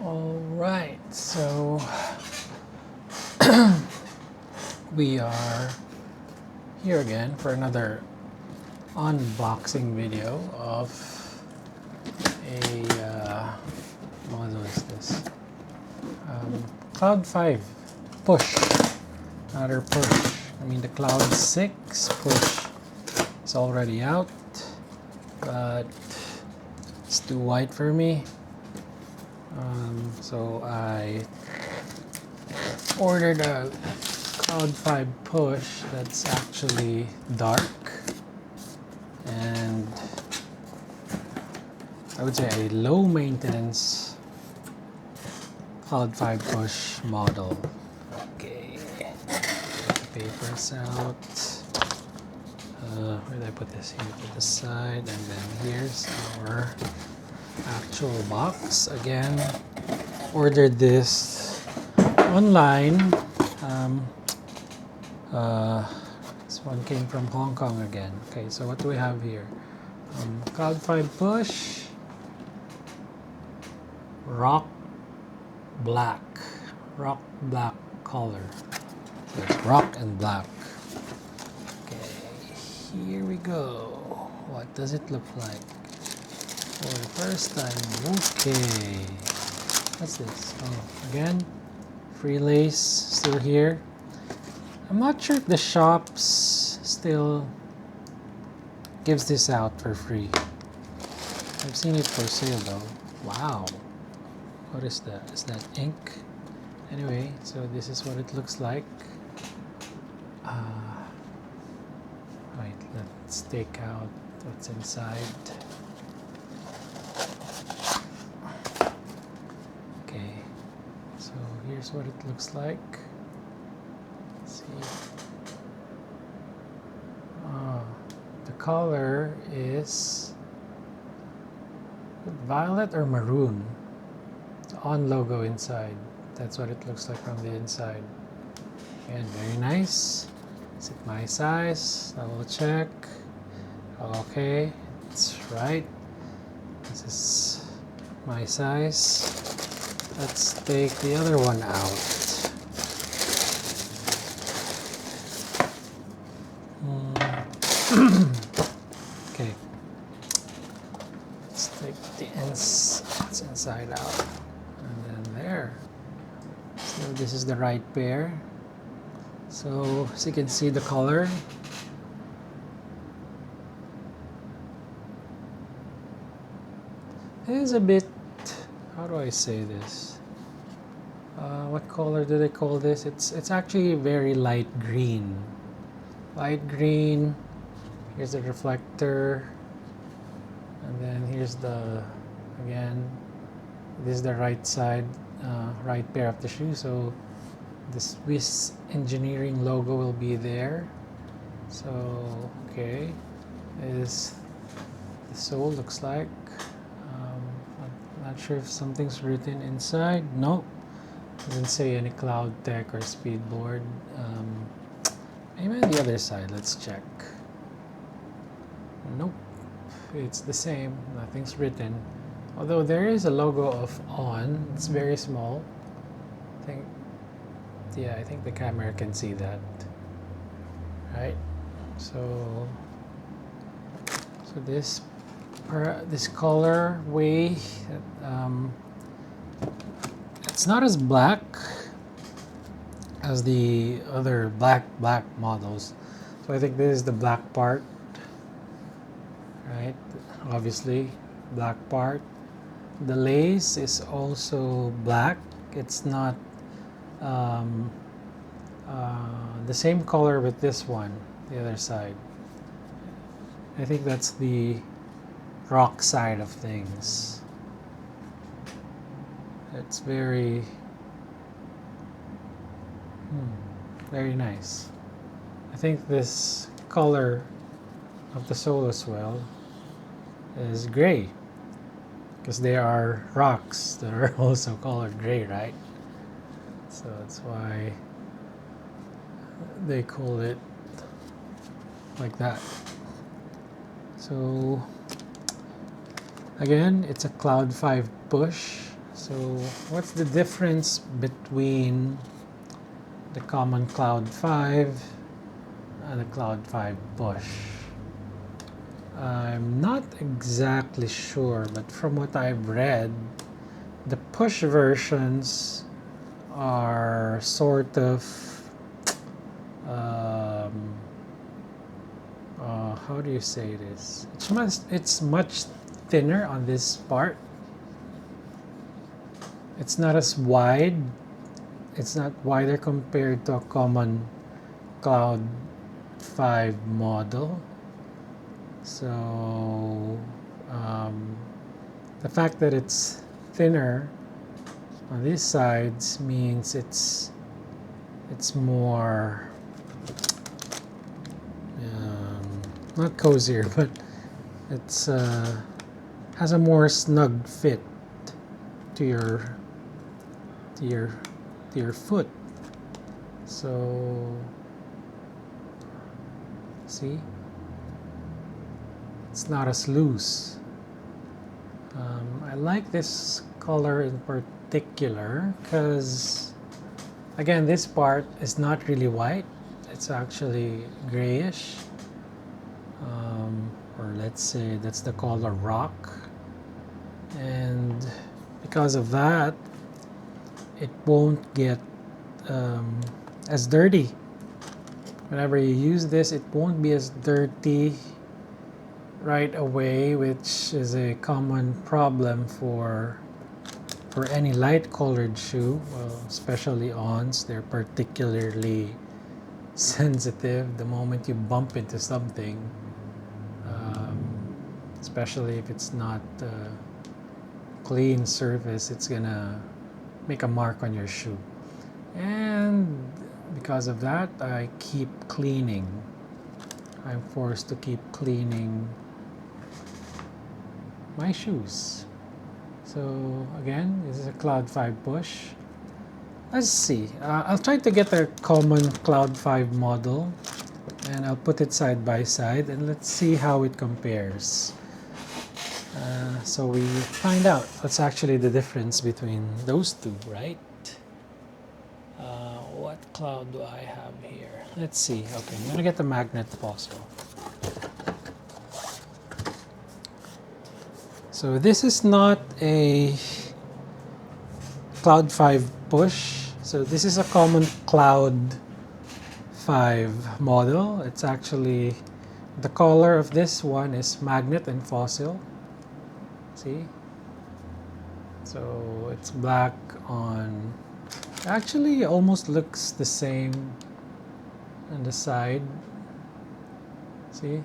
Alright, so we are here again for another unboxing video of a what is this? Cloud 5 push, another push. I mean the Cloud 6 push is already out, but it's too white for me. So I ordered a Cloud 5 push that's actually dark, and I would say a low maintenance Cloud 5 push model. Okay, get the papers out. Where did I put this? Here to the side, and then here's our actual box. Again, ordered this online. This one came from Hong Kong again. Okay, so what do we have here? Cloud 5 push, rock black color. There's rock and black. Okay, here we go. What does it look like? For the first time. Okay, what's this? Oh, again, free lace still here. I'm not sure if the shops still gives this out for free. I've seen it for sale though. Wow, what is that? Is that ink? Anyway, so this is what it looks like. Right, let's take out what's inside. Okay, so here's what it looks like. Let's see. The color is violet or maroon. The On logo inside. That's what it looks like from the inside. And very nice. Is it my size? Double check. Okay, it's right. This is my size. Let's take the other one out. Okay. Let's take the inside out. And then there. So this is the right pair. So as you can see, the color is a bit, how do I say this? What color do they call this? It's actually very light green. Light green. Here's the reflector. And then here's the, again, this is the right side, right pair of the shoe. So the Swiss engineering logo will be there. So, okay, is the sole looks like. I'm not sure if something's written inside. Nope, doesn't say any Cloud Tech or Speedboard. Maybe on the other side, let's check. Nope, it's the same, nothing's written. Although there is a logo of On, it's very small. I think the camera can see that. Right? So this colorway, it's not as black as the other black models. So I think this is the black part. Right? Obviously, black part. The lace is also black. It's not the same color with this one, the other side. I think that's the rock side of things. It's very very nice. I think this color of the sole as well is gray, because there are rocks that are also colored gray, right? So that's why they call it like that. So again, it's a Cloud 5 push. So what's the difference between the common Cloud 5 and the Cloud 5 Bush? I'm not exactly sure, but from what I've read, the push versions are sort of how do you say this? It's much thinner on this part. It's not as wide. It's not wider compared to a common Cloud 5 model. So the fact that it's thinner on these sides means it's more not cozier, but it's has a more snug fit to your foot. So see, it's not as loose. I like this color in particular because, again, this part is not really white. It's actually grayish, or let's say that's the color rock. And because of that, it won't get as dirty. Whenever you use this, it won't be as dirty right away, which is a common problem for any light colored shoe. Well, especially ons, they're particularly sensitive the moment you bump into something, especially if it's not clean surface. It's gonna make a mark on your shoe, and because of that, I keep cleaning. I'm forced to keep cleaning my shoes. So again, this is a Cloud 5 Bush. Let's see. I'll try to get a common Cloud 5 model, and I'll put it side by side, and let's see how it compares. So we find out what's actually the difference between those two, right? What cloud do I have here? Let's see. Okay, I'm gonna get the magnet fossil. So this is not a Cloud 5 Push. So this is a common Cloud 5 model. It's actually, the color of this one is magnet and fossil. See? So it's black on, actually almost looks the same on the side. See?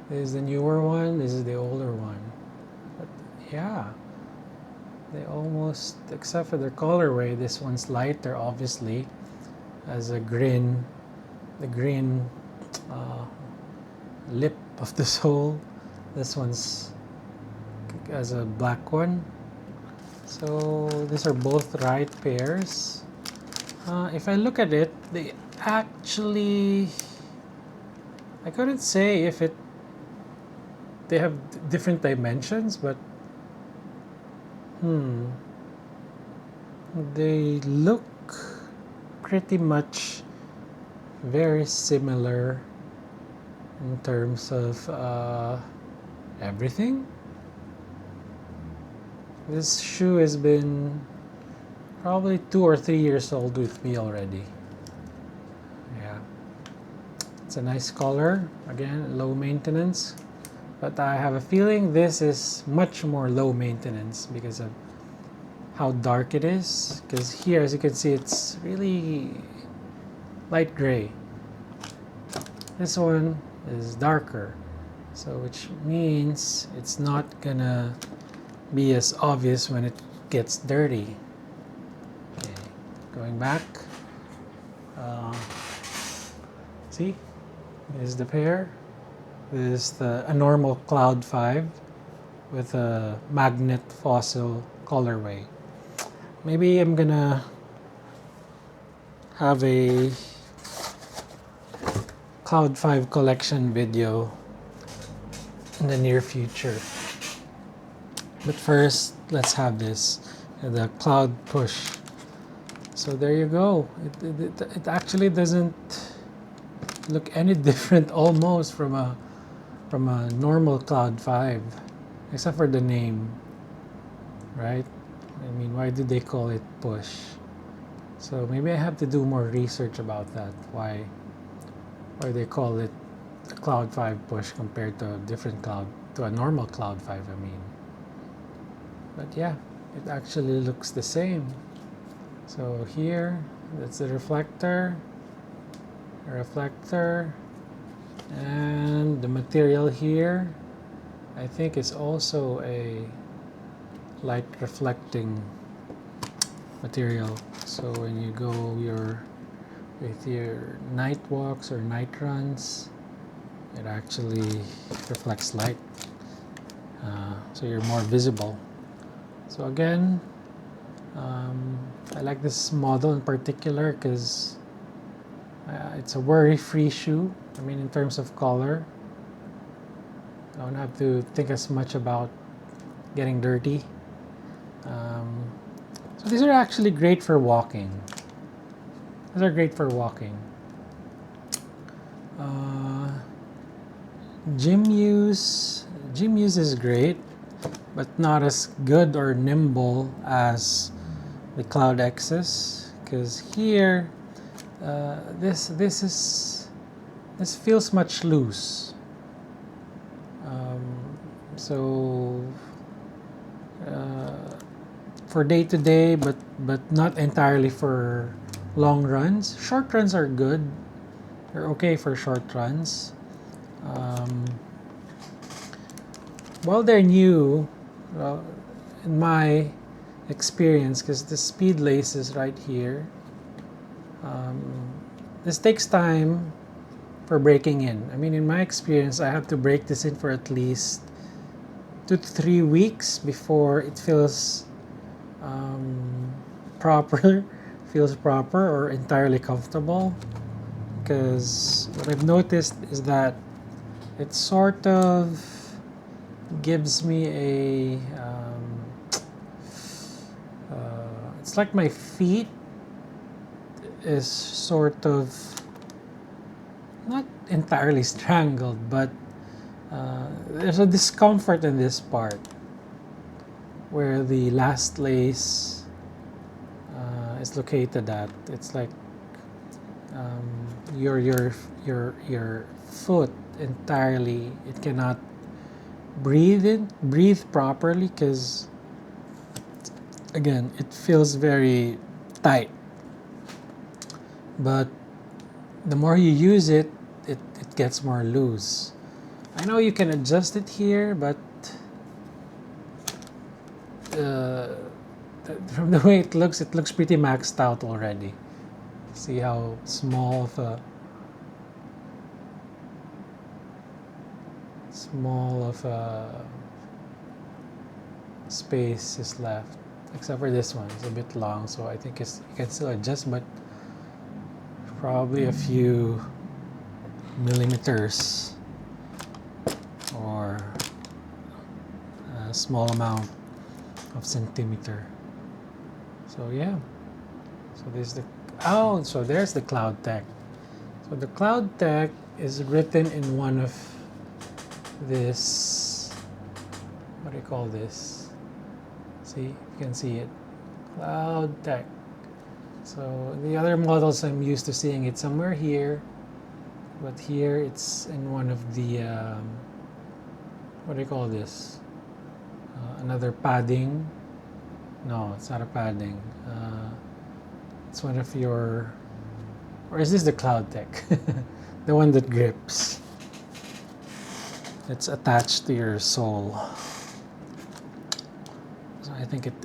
This is the newer one, this is the older one. But yeah, they almost, except for their colorway, this one's lighter obviously, as a green, the green lip of the sole. This one's as a black one. So these are both right pairs. If I look at it, they actually, I couldn't say if they have different dimensions, but they look pretty much very similar in terms of everything. This shoe has been probably 2 or 3 years old with me already. Yeah, it's a nice color, again low maintenance, but I have a feeling this is much more low maintenance because of how dark it is. Because here, as you can see, it's really light gray. This one is darker, so which means it's not gonna be as obvious when it gets dirty. Okay, going back. See, this is the pair. This is a normal Cloud 5 with a magnet fossil colorway. Maybe I'm gonna have a Cloud 5 collection video in the near future. But first, let's have this, the cloud push. So there you go. It actually doesn't look any different almost from a normal Cloud 5, except for the name, right? I mean, why did they call it push? So maybe I have to do more research about that. Why they call it a Cloud 5 push compared to a different cloud, to a normal Cloud 5, I mean. But yeah, it actually looks the same. So here, that's the reflector, and the material here, I think is also a light reflecting material. So when you go with your night walks or night runs, it actually reflects light, so you're more visible. So again, I like this model in particular because it's a worry-free shoe. I mean, in terms of color, I don't have to think as much about getting dirty. So these are actually great for walking. These are great for walking. Gym use is great, but not as good or nimble as the Cloud X's, because here this feels much loose. So for day to day, but not entirely for long runs. Short runs are good. They're okay for short runs. While they're new, well, in my experience, because the speed lace is right here, this takes time for breaking in. I mean, in my experience, I have to break this in for at least 2 to 3 weeks before it feels proper, or entirely comfortable. Because what I've noticed is that it sort of gives me a it's like my feet is sort of not entirely strangled, but there's a discomfort in this part where the last lace is located at. It's like your foot entirely, it cannot breathe properly, because again, it feels very tight. But the more you use it, it gets more loose. I know you can adjust it here, but from the way it looks pretty maxed out already. See how small of a space is left, except for this one. It's a bit long, so I think you can still adjust, but probably a few millimeters or a small amount of centimeter. So yeah, so there's the Cloud Tech. So the Cloud Tech is written in one of this, what do you call this? See, you can see it, Cloud Tech. So the other models, I'm used to seeing it somewhere here, but here it's in one of the what do you call this? Another padding. No, it's not a padding. It's one of your, or is this the Cloud Tech? The one that grips. It's attached to your sole. So I think it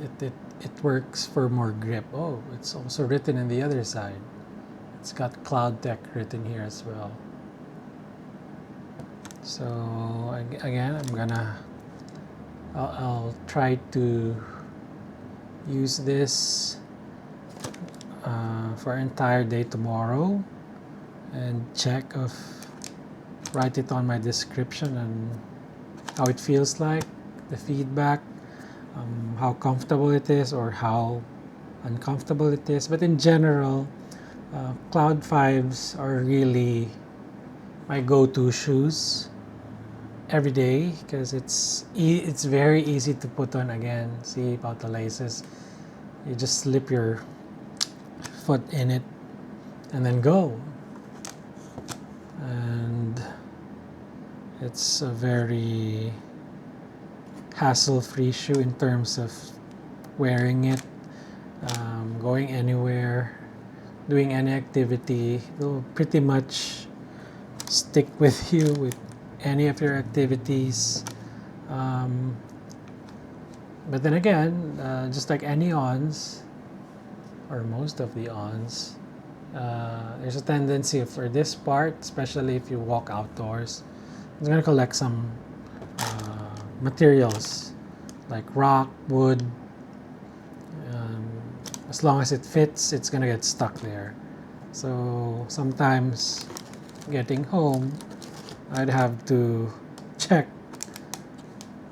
works for more grip. Oh, it's also written in the other side. It's got Cloud Tech written here as well. So again, I'll try to use this for an entire day tomorrow, and write it on my description and how it feels like, the feedback. how comfortable it is or how uncomfortable it is. But in general, Cloud 5s are really my go-to shoes every day because it's very easy to put on. Again, see about the laces. You just slip your foot in it and then go. And it's a very hassle-free shoe in terms of wearing it, going anywhere, doing any activity. It will pretty much stick with you with any of your activities. But then again, just like any ons, or most of the ons, there's a tendency for this part, especially if you walk outdoors, it's going to collect some materials like rock, wood. As long as it fits, it's going to get stuck there. So sometimes getting home, I'd have to check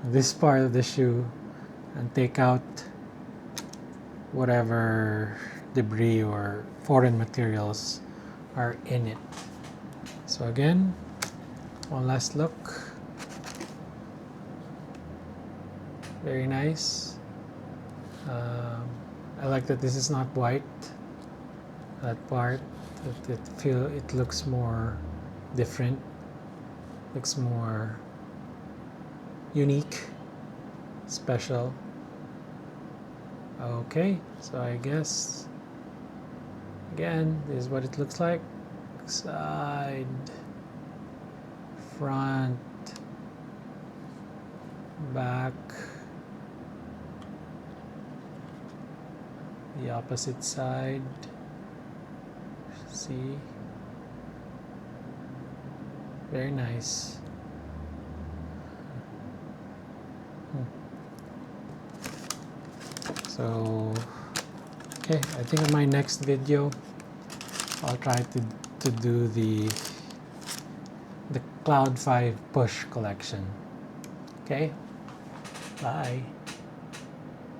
this part of the shoe and take out whatever debris or foreign materials are in it. So again, one last look. Very nice. I like that this is not white. That part, it looks more different. Looks more unique, special. Okay, so I guess again, this is what it looks like. Side, front, back, the opposite side. See, very nice. So okay, I think in my next video I'll try to do the Cloud 5 push collection. Okay, bye.